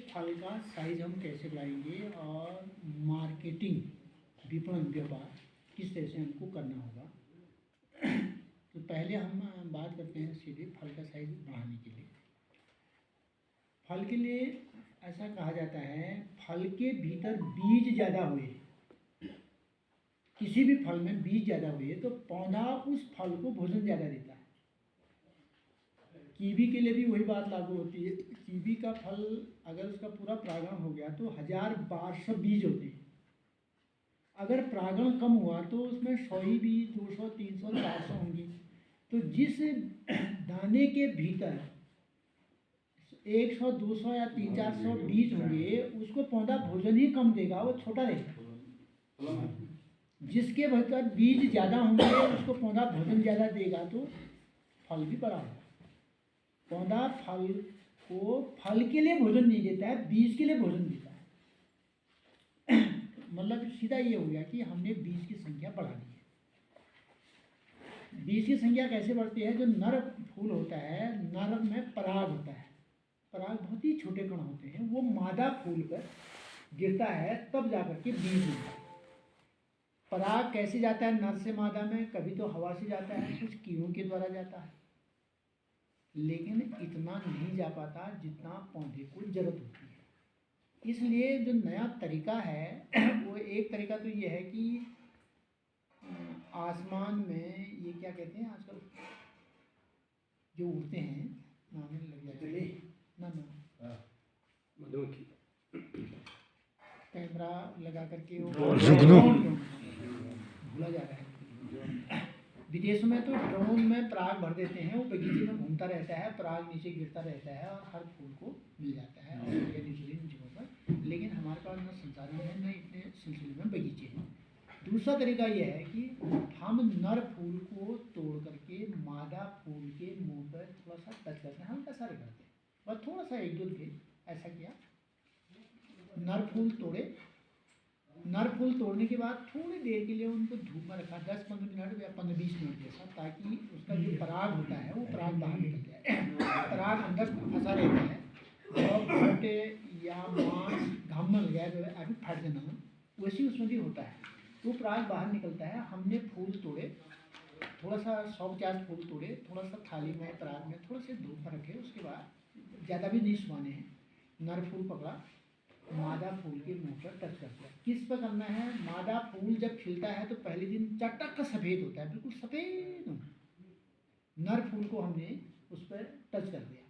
फल का साइज हम कैसे बढ़ाएंगे और मार्केटिंग विपणन व्यापार किस तरह से हमको करना होगा। तो पहले हम बात करते हैं सीधे फल का साइज बढ़ाने के लिए। फल के लिए ऐसा कहा जाता है, फल के भीतर बीज ज़्यादा हुए, किसी भी फल में बीज ज़्यादा हुए तो पौधा उस फल को भोजन ज़्यादा देता है। कीवी के लिए भी वही बात लागू होती है। कीवी का फल अगर उसका पूरा परागण हो गया तो 1000-1200 बीज होते हैं। अगर परागण कम हुआ तो उसमें 100 ही बीज, 200, 300, 400 होंगे। तो जिस दाने के भीतर 100, 200 या 300-400 बीज होंगे, उसको पौधा भोजन ही कम देगा, वो छोटा रहेगा। जिसके भीतर बीज ज़्यादा होंगे उसको पौधा भोजन ज़्यादा देगा तो फल भी बड़ा होगा। पौधा फल को फल के लिए भोजन नहीं देता है, बीज के लिए भोजन देता है। मतलब सीधा ये हो गया कि हमने बीज की संख्या बढ़ा दी है। बीज की संख्या कैसे बढ़ती है? जो नर फूल होता है, नर में पराग होता है, पराग बहुत ही छोटे कण होते हैं, वो मादा फूल पर गिरता है तब जाकर के बीज मिलता है। पराग कैसे जाता है नर से मादा में? कभी तो हवा से जाता है, कुछ कीड़ों के द्वारा जाता है, लेकिन इतना नहीं जा पाता जितना पौधे को जरूरत होती है। इसलिए जो नया तरीका है वो एक तरीका तो ये है कि आसमान में ये क्या कहते हैं आजकल जो उड़ते हैं, नाम लग जाते हैं मधुमक्खी, कैमरा लगा करके वो भूला जा रहा है। विदेशों में तो ड्रोन में पराग भर देते हैं, वो बगीचे में घूमता रहता है, पराग नीचे गिरता रहता है और हर फूल को मिल जाता है और दूसरी जगहों पर। लेकिन हमारे पास न संसाधन है, न इतने सिलसिले में बगीचे हैं। दूसरा तरीका यह है कि हम नर फूल को तोड़ करके मादा फूल के मुंह पर थोड़ा सा टच करते हैं, हल्का सा रगड़ते हैं, बस थोड़ा सा 1-2 दिन ऐसा किया। नर फूल तोड़े, नर फूल तोड़ने के बाद थोड़ी देर के लिए उनको धूप में रखा, 10-15 मिनट या 15-20 मिनट जैसा, ताकि उसका जो पराग होता है वो पराग बाहर निकल जाए। पराग अंदर फंसा रहता है और फटे या मांस घाम में लग जाए तो अभी फट देना, वैसे उसमें भी होता है, तो पराग बाहर निकलता है। हमने फूल तोड़े, थोड़ा सा 100-50 फूल तोड़े, थोड़ा सा थाली में पराग में थोड़ा सा धूप में रखे, उसके बाद ज़्यादा भी नहीं सुखाने हैं। नर फूल पकड़ा, मादा फूल के मुंह पर टच कर दिया। किस पर करना है? मादा फूल जब खिलता है तो पहले दिन चटक सफ़ेद होता है, बिल्कुल सफ़ेद। नर फूल को हमने उस पर टच कर दिया।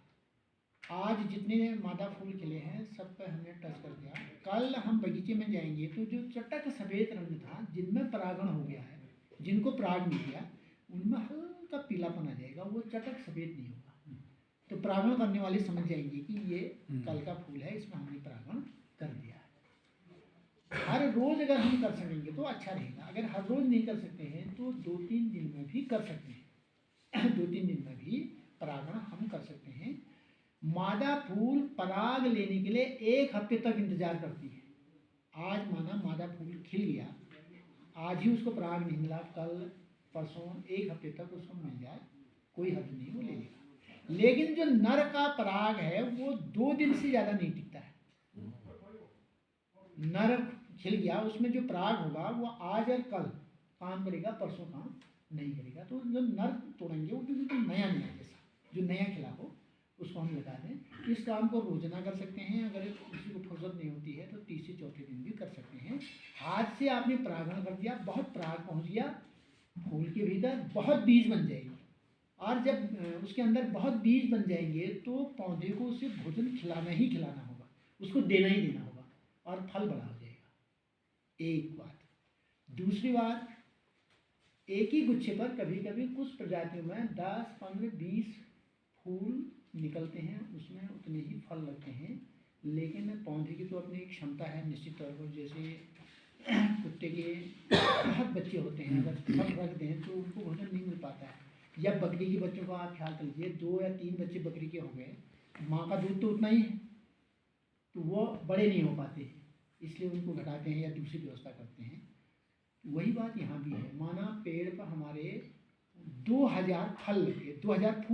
आज जितने मादा फूल खिले हैं सब पर हमने टच कर दिया। कल हम बगीचे में जाएंगे तो जो चटक सफ़ेद रंग था, जिनमें परागण हो गया है, जिनको पराग मिल गया, उनमें हल्का पीलापन आ जाएगा, वो चटक सफ़ेद नहीं होगा। तो परागण करने वाले समझ जाएंगे कि ये कल का फूल है, इसमें हमने परागण कर दिया है। हर रोज अगर हम कर सकेंगे तो अच्छा रहेगा। अगर हर रोज नहीं कर सकते हैं तो 2-3 दिन में भी कर सकते हैं। 2-3 दिन में भी परागण हम कर सकते हैं। मादा फूल पराग लेने के लिए 1 हफ्ते तक इंतजार करती है। आज माना मादा फूल खिल गया, आज ही उसको पराग नहीं मिला, कल परसों 1 हफ्ते तक उसको मिल जाए, कोई हर्ज नहीं, वो ले लेगा। लेकिन जो नर का पराग है वो 2 दिन से ज़्यादा नहीं टिकता है। नर खिल गया, उसमें जो पराग होगा वो आज और कल काम करेगा, परसों काम नहीं करेगा। तो जो नर तोड़ेंगे वो बिल्कुल नया नया जैसा, जो नया खिला हो उसको हम लगा दें। इस काम को रोजाना कर सकते हैं। अगर किसी को फुर्सत नहीं होती है तो तीसरे चौथे दिन भी कर सकते हैं। हाथ से आपने परागण कर दिया, बहुत पराग पहुँच गया फूल के भीतर, बहुत बीज बन जाएगी, और जब उसके अंदर बहुत बीज बन जाएंगे तो पौधे को उसे भोजन खिलाना ही खिलाना होगा, उसको देना ही देना होगा और फल बड़ा हो जाएगा। एक बात। दूसरी बात, एक ही गुच्छे पर कभी कभी कुछ प्रजातियों में 10, 15, 20 फूल निकलते हैं, उसमें उतने ही फल लगते हैं। लेकिन पौधे की तो अपनी एक क्षमता है निश्चित तौर पर। जैसे कुत्ते के बहुत बच्चे होते हैं, अगर फल रख दें तो उनको भोजन नहीं मिल पाता है। या बकरी के बच्चों का आप ख्याल कर लीजिए, 2 या 3 बच्चे बकरी के हो गए, माँ का दूध तो उतना ही है, तो वो बड़े नहीं हो पाते हैं, इसलिए उनको घटाते हैं या दूसरी व्यवस्था करते हैं। वही बात यहाँ भी है। माना पेड़ पर हमारे 2000 फल लगे, 2000 फूल